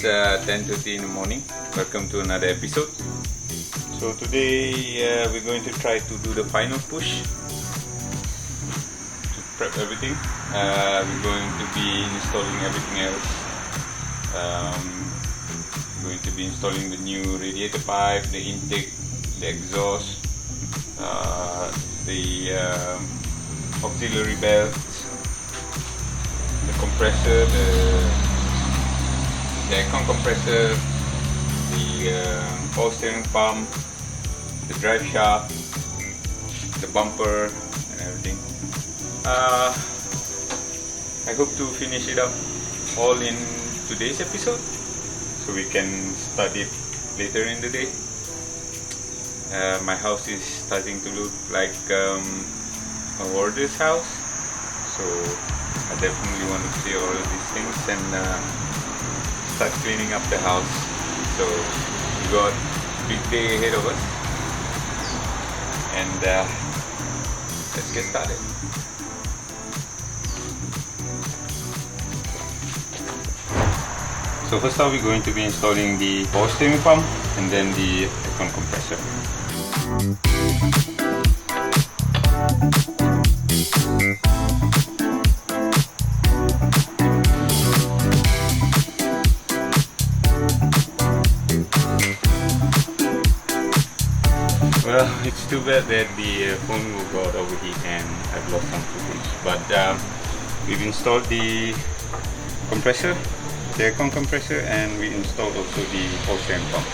It's 10:30 in the morning. Welcome to another episode. So today we're going to try to do the final push to prep everything. We're going to be installing everything else. We're going to be installing the new radiator pipe, the intake, the exhaust, the auxiliary belt, the compressor, the aircon compressor, the power steering pump, the drive shaft, the bumper and everything. I hope to finish it up all in today's episode so we can start it later in the day. My house is starting to look like a hoarder's house, so I definitely want to see all of these things and start cleaning up the house. So we got a big day ahead of us, and let's get started. So first off, we're going to be installing the power steering pump and then the aircon compressor. Well, it's too bad that the phone got overheat and I've lost some footage, but we've installed the compressor, the aircon compressor, and we installed also the power steering pump.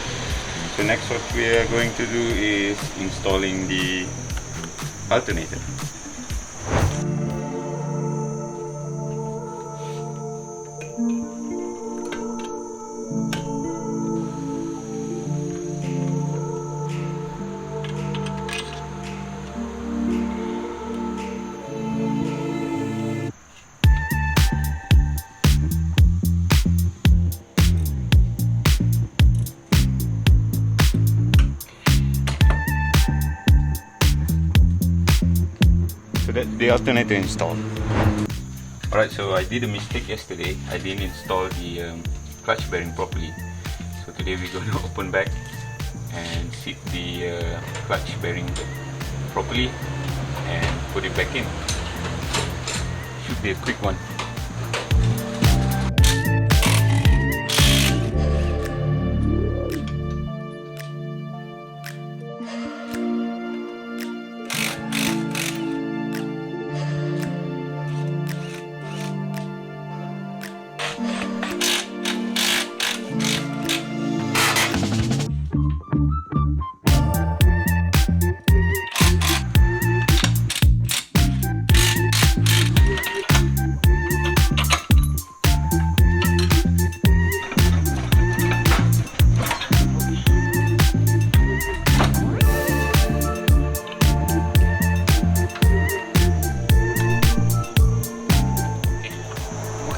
So next what we are going to do is installing the alternator. So that's the alternator installed. Alright, so I did a mistake yesterday. I didn't install the clutch bearing properly. So today we're going to open back and seat the clutch bearing properly and put it back in. Should be a quick one.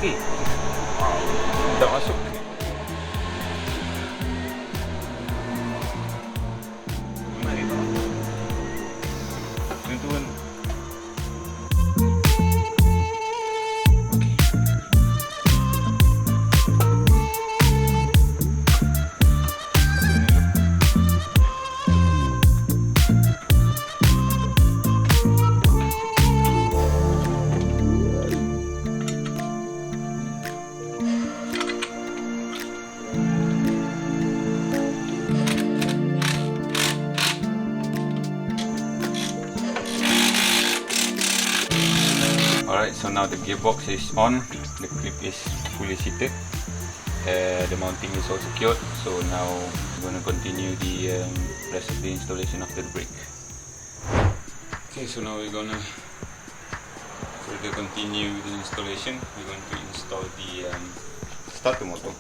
Okay, dah masuk. Mari tuan-tuan. Alright, so now the gearbox is on, the clip is fully seated, the mounting is all secured, so now we're going to continue the rest of the installation after the break. Okay, so now we're going to further continue the installation. We're going to install the starter motor.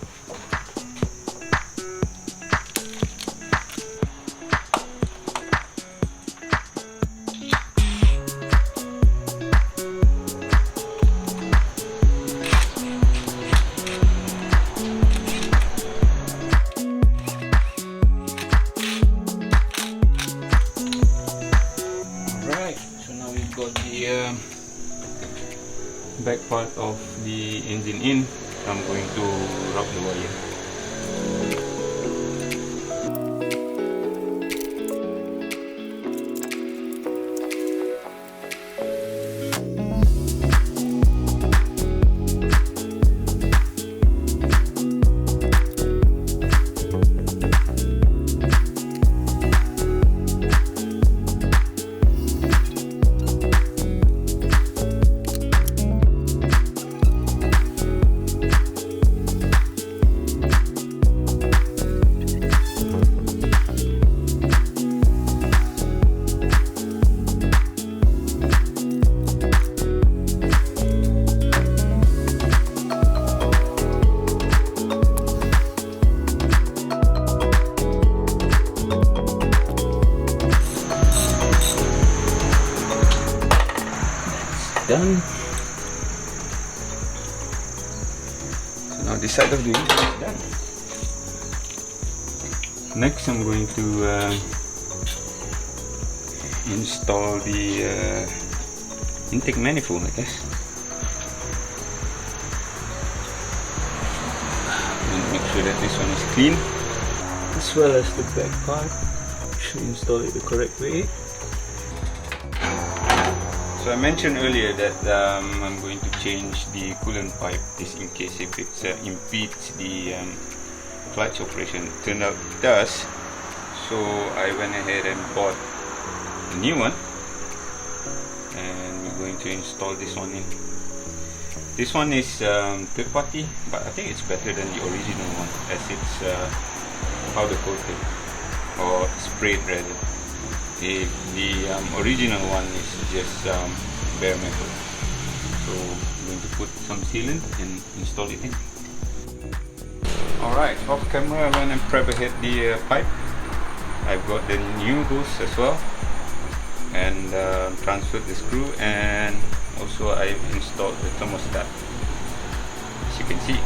Got the back part of the engine in. I'm going to rub the wire. done. So now this side of the unit is done. Next I'm going to install the intake manifold, I guess. And make sure that this one is clean, as well as the back part. Should install it the correct way. So I mentioned earlier that I'm going to change the coolant pipe, just in case if it impedes the clutch operation. Turned out it does, so I went ahead and bought a new one, and we're going to install this one in. This one is third party, but I think it's better than the original one, as it's powder coated or sprayed rather. The original one is just bare metal. So I'm going to put some sealant and install it in. Alright, off camera when I prep ahead the pipe, I've got the new hose as well, and transferred the screw, and also I've installed the thermostat, as you can see.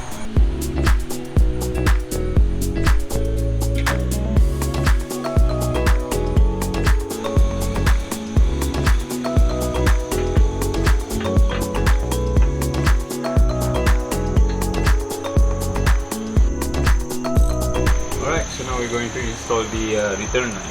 We're going to install the return line.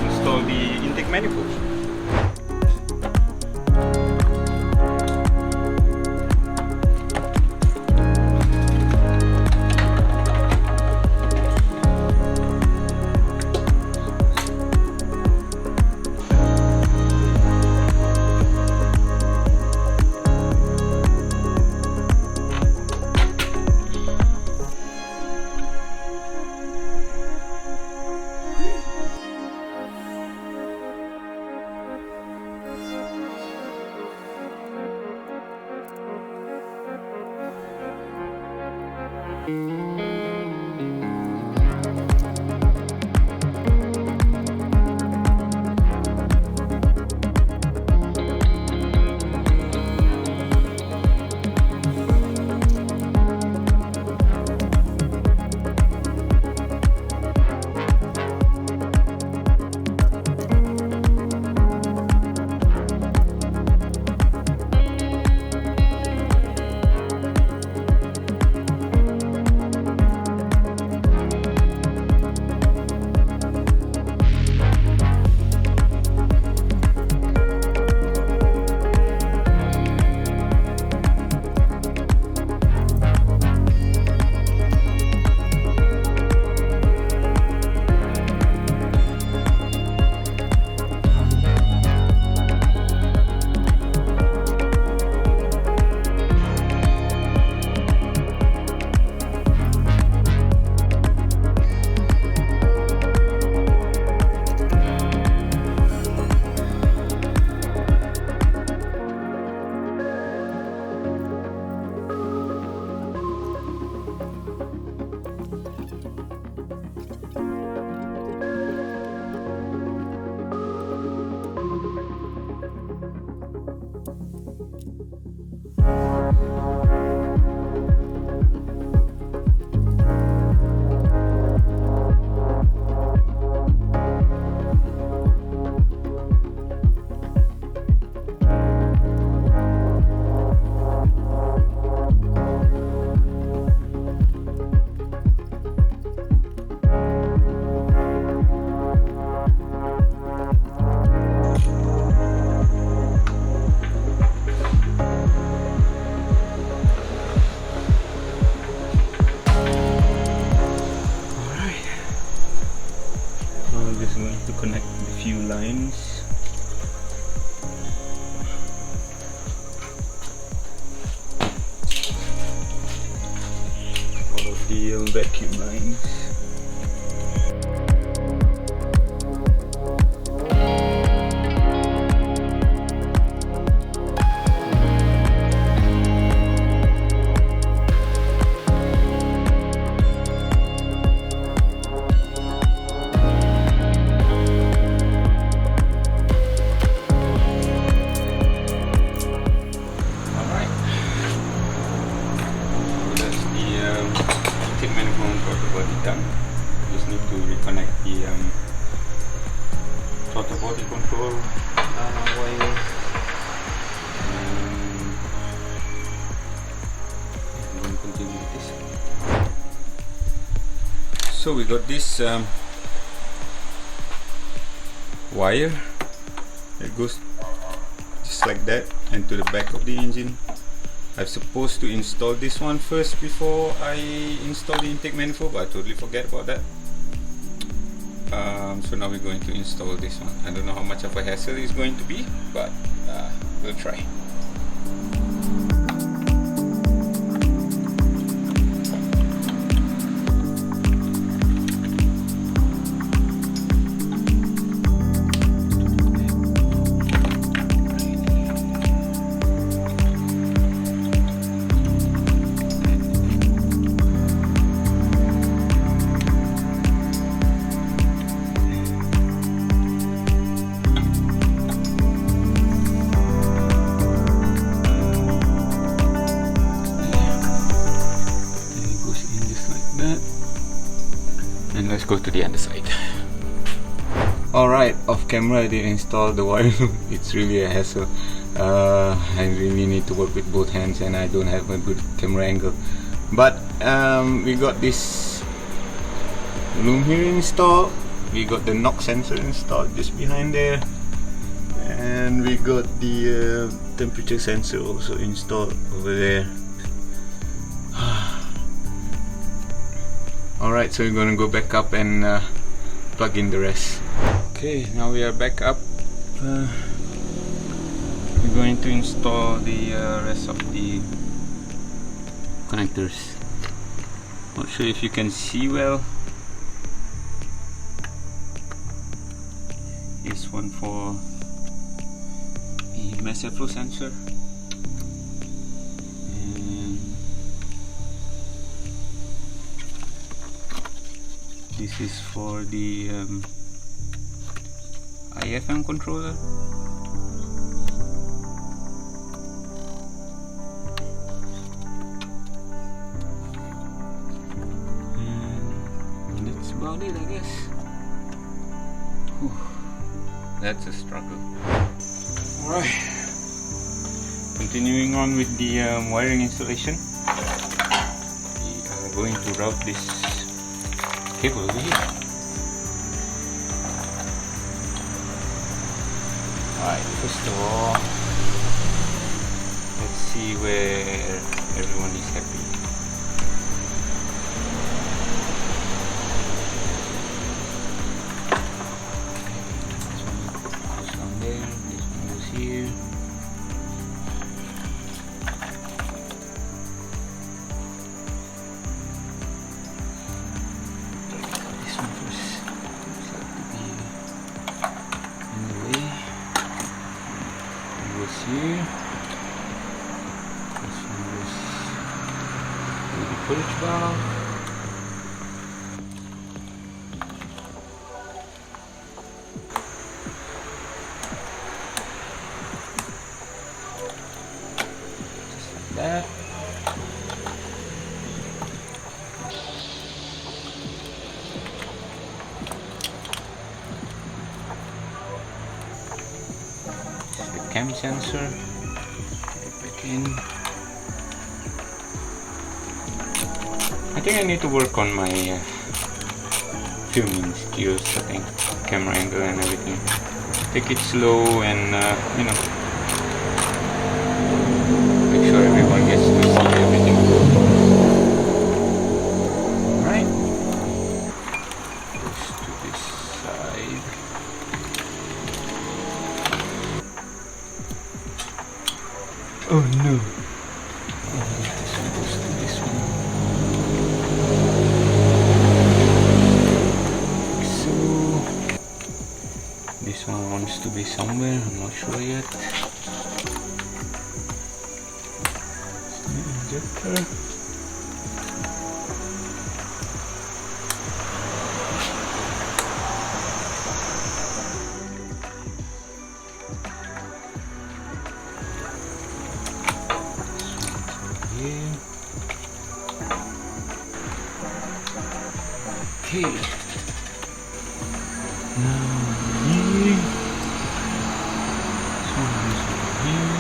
Install the intake manifold. lines. All of the vacuum lines. Just need to reconnect the throttle body control wire, and then continue with this. So we got this wire that goes just like that and to the back of the engine. I'm supposed to install this one first before I install the intake manifold, but I totally forget about that. So now we're going to install this one. I don't know how much of a hassle it's going to be, but we'll try. Let's go to the underside. Alright, off camera I did install the wire. It's really a hassle. I really need to work with both hands and I don't have a good camera angle. But we got this loom here installed. We got the knock sensor installed just behind there. And we got the temperature sensor also installed over there. Alright, so we're gonna go back up and plug in the rest. Okay, now we are back up. We're going to install the rest of the connectors. Not sure if you can see well. This one for the mass airflow sensor. This is for the IFM controller. And that's about it, I guess. Whew. That's a struggle. Alright, continuing on with the wiring installation. We are going to route this cable over here. Alright, first of all, let's see where everyone is happy. This one goes down there, this one goes here. Here. This one goes to the purge valve. Just like that. Cam sensor, put it back in. I think I need to work on my filming skills, I think, camera angle and everything. Take it slow and you know, make sure everyone gets to see everything. Alright, goes to this side. supposed to be somewhere, I'm not sure yet. Injector. Okay. Now here. So this one here.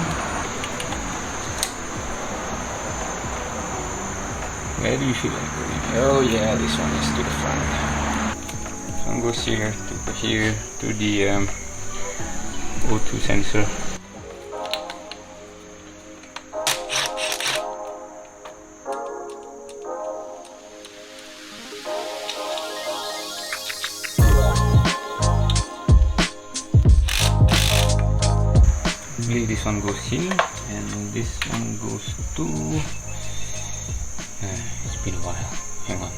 Where do you feel like going? Oh yeah, this one is to the front. This one goes here to the O2 sensor. This one goes here, and this one goes to. It's been a while. Hang on.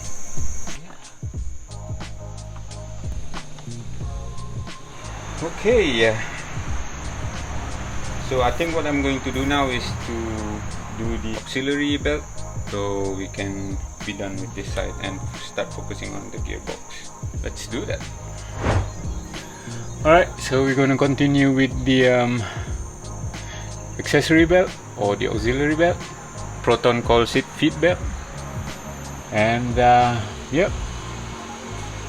Okay. So I think what I'm going to do now is to do the auxiliary belt, so we can be done with this side and start focusing on the gearbox. Let's do that. Alright, so we're going to continue with the accessory belt or the auxiliary belt. Proton calls it feed belt. And yep,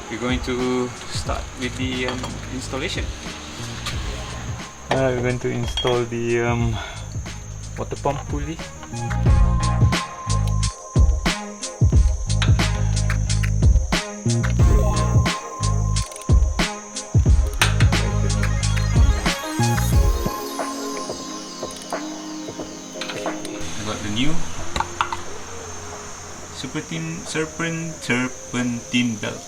we're going to start with the installation. We're going to install the water pump pulley. New serpentine belt.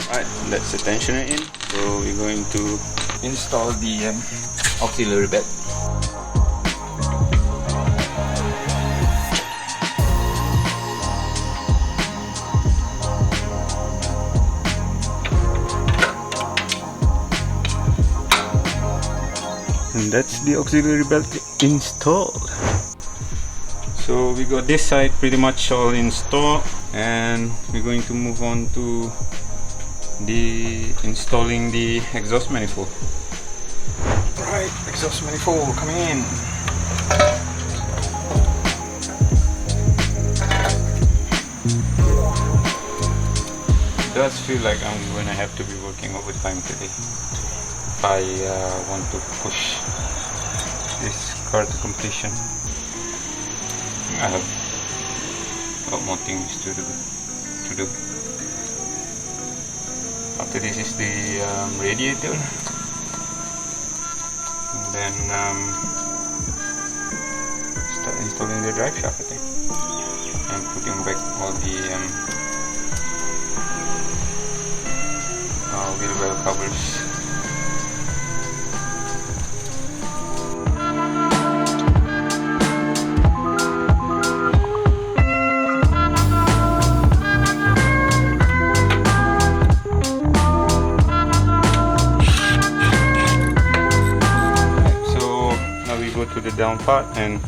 Alright, that's the tensioner in. So we're going to install the auxiliary belt. And that's the auxiliary belt installed. So we got this side pretty much all installed, and we're going to move on to the installing the exhaust manifold. Right, exhaust manifold coming in. It does feel like I'm gonna have to be working overtime today if I want to push this car to completion. I have a lot more things to do. After this is the radiator, and then start installing the drive shaft, I think, and putting back all the wheel well covers. To the down part and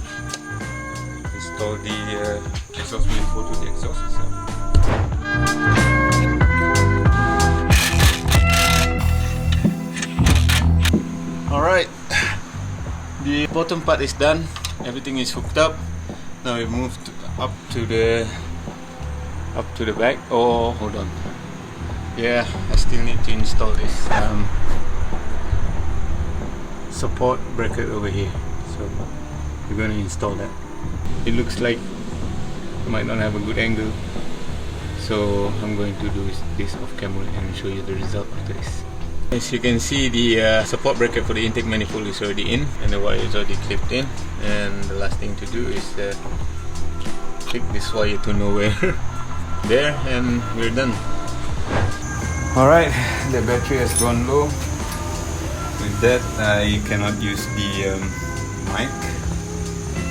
install the exhaust manifold to the exhaust itself. Alright, the bottom part is done, everything is hooked up. Now we moved up to the back. Oh, hold on. Yeah, I still need to install this support bracket over here. So we're going to install that. It looks like it might not have a good angle, so I'm going to do this off camera and show you the result after this. As you can see, the support bracket for the intake manifold is already in and the wire is already clipped in, and the last thing to do is click this wire to nowhere there, and we're done. Alright, the battery has gone low. With that, I cannot use the mic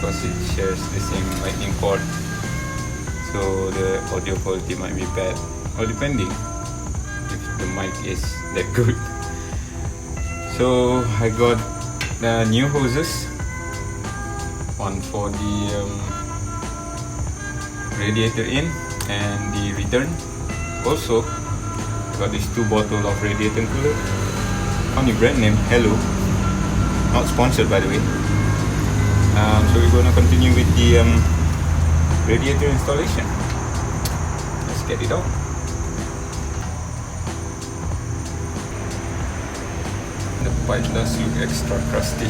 because it shares the same lightning port, so the audio quality might be bad, or depending if the mic is that good. So I got the new hoses, one for the radiator in and the return. Also got these 2 bottles of radiator cooler. Funny brand name, Hello, not sponsored by the way. So we're gonna continue with the radiator installation. Let's get it on. The pipe does look extra crusty,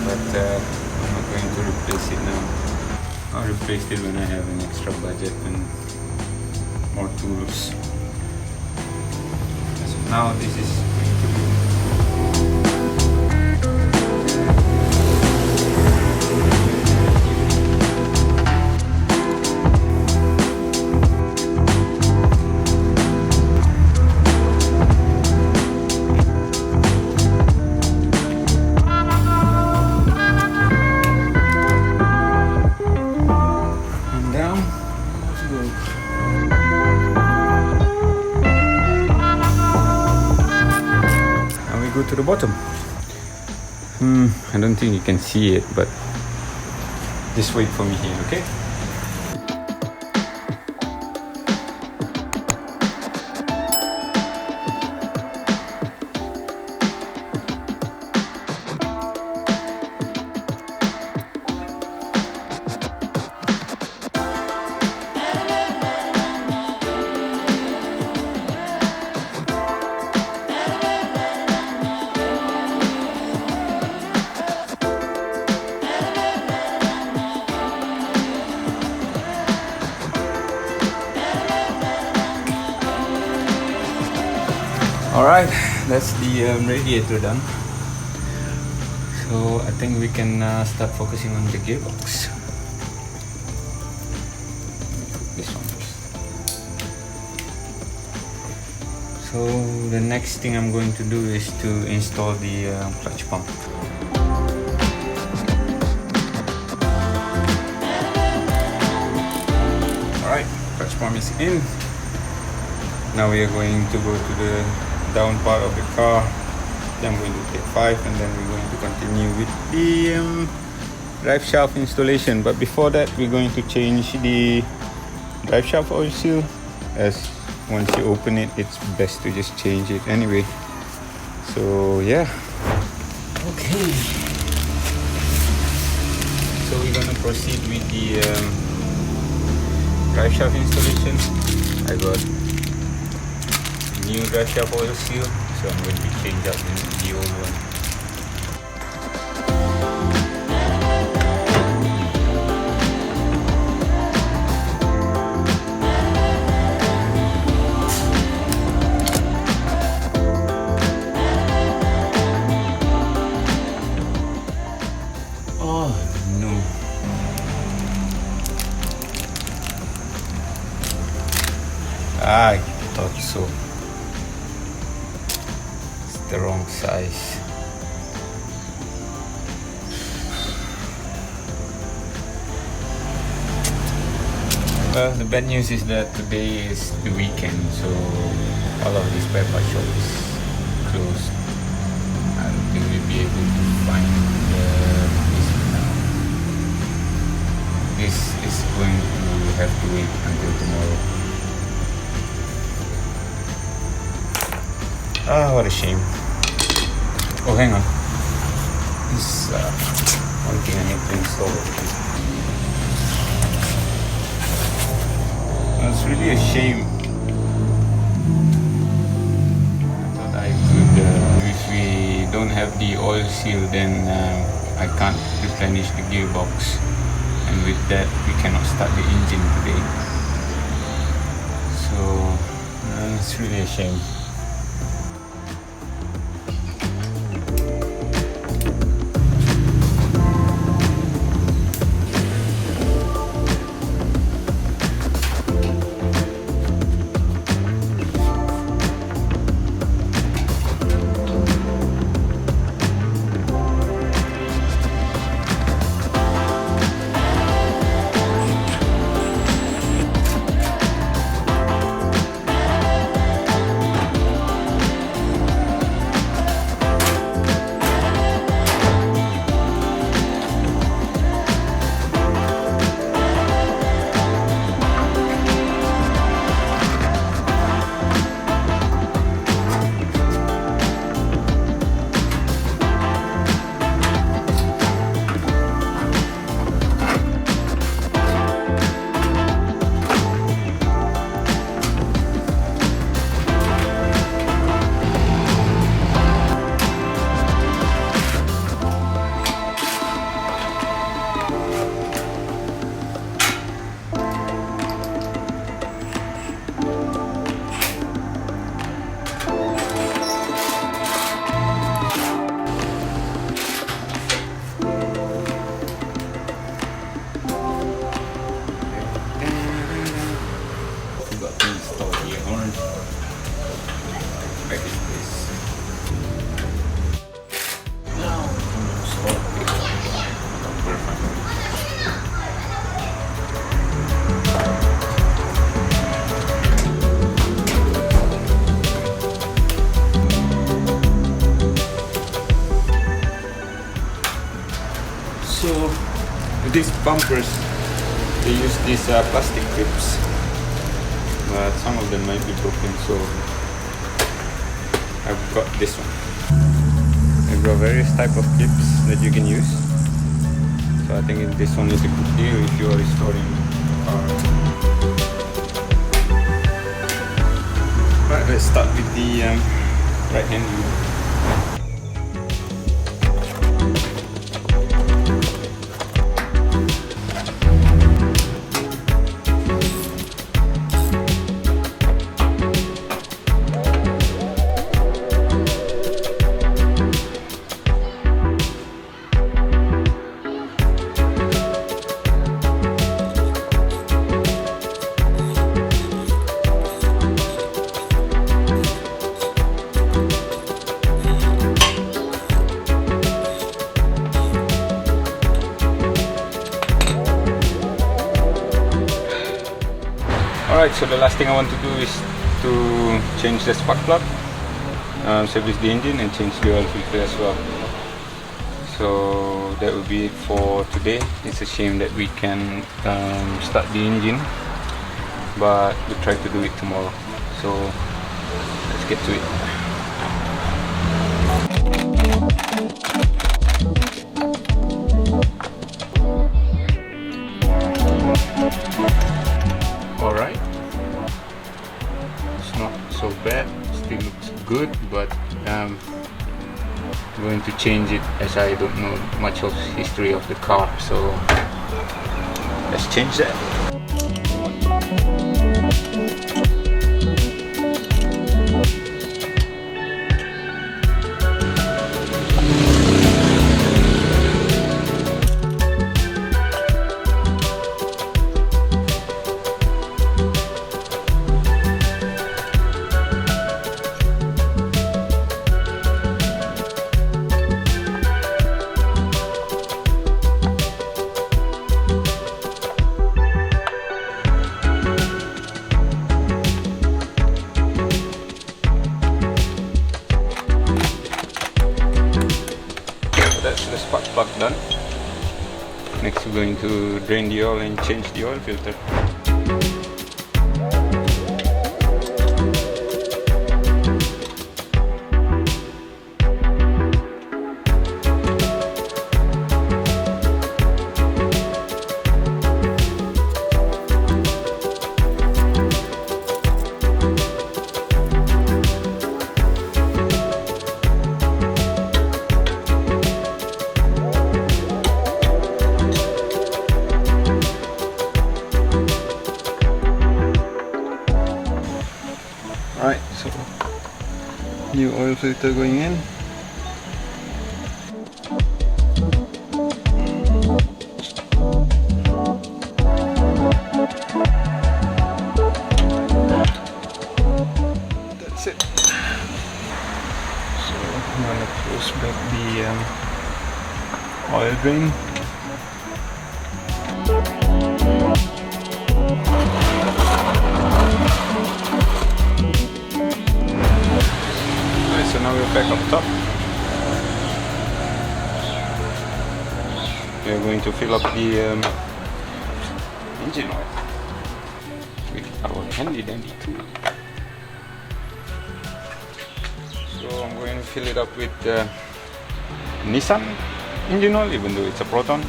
but I'm not going to replace it now. I'll replace it when I have an extra budget and more tools. So now this is going to be to the bottom. I don't think you can see it, but just wait for me here, okay? Alright, that's the radiator done. So I think we can start focusing on the gearbox. This one first. So the next thing I'm going to do is to install the clutch pump. Alright, clutch pump is in. Now we are going to go to the down part of the car. Then I'm going to take 5 and then we're going to continue with the drive shaft installation. But before that, we're going to change the drive shaft oil seal, as once you open it, it's best to just change it anyway. So yeah, okay, so we're gonna proceed with the drive shaft installation. I got new drive shaft oil seal, so I'm going to change out the old one. Oh no. I thought so. The wrong size. Well, the bad news is that today is the weekend, so all of these spare part shops is closed. I don't think we'll be able to find this now. This is going to have to wait until tomorrow. Ah, what a shame. Oh, hang on. This one thing I need to install. It's really a shame. I thought I could, if we don't have the oil seal, then I can't replenish the gearbox. And with that, we cannot start the engine today. So, it's really a shame. back in place. So these bumpers, they use these plastic clips, but some of them might be broken, so I've got this one. I've got various type of clips that you can use, so I think this one is a good deal if you are restoring a car. Right, let's start with the right hand wheel. Alright, so the last thing I want to do is to change the spark plug, service the engine and change the oil filter as well. So that will be it for today. It's a shame that we can start the engine, but we'll try to do it tomorrow. So let's get to it. Alright, it's not so bad, still looks good, but I'm going to change it as I don't know much of history of the car, so let's change that. That's the spark plug done. Next we're going to drain the oil and change the oil filter. Alright, so new oil filter going in. That's it. So I'm gonna close back the oil drain. So now we're back up top. We're going to fill up the engine oil with our handy dandy tool. So I'm going to fill it up with Nissan engine oil, even though it's a Proton.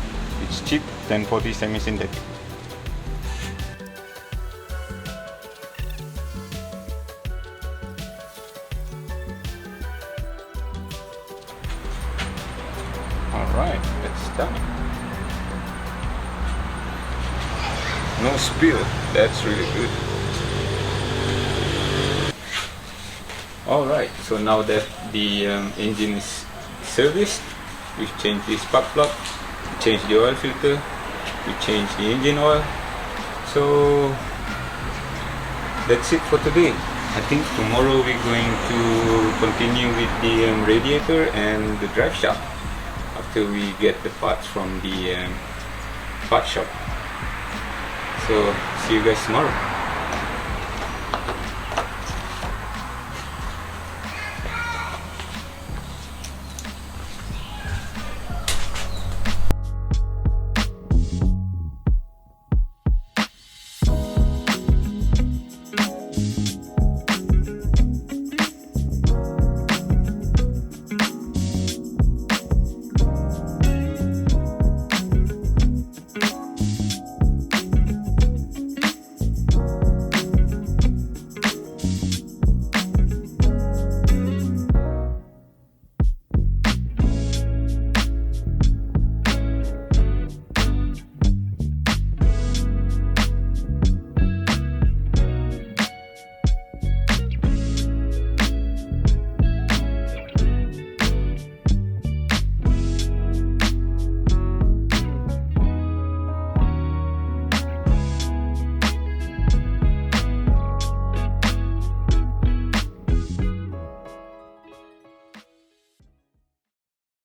It's cheap, 1040 semi-synthetic. Alright, that's done. No spill, that's really good. Alright, so now that the engine is serviced, we've changed the spark plug, we changed the oil filter, we changed the engine oil. So that's it for today. I think tomorrow we're going to continue with the radiator and the drive shaft after we get the parts from the part shop. So see you guys tomorrow.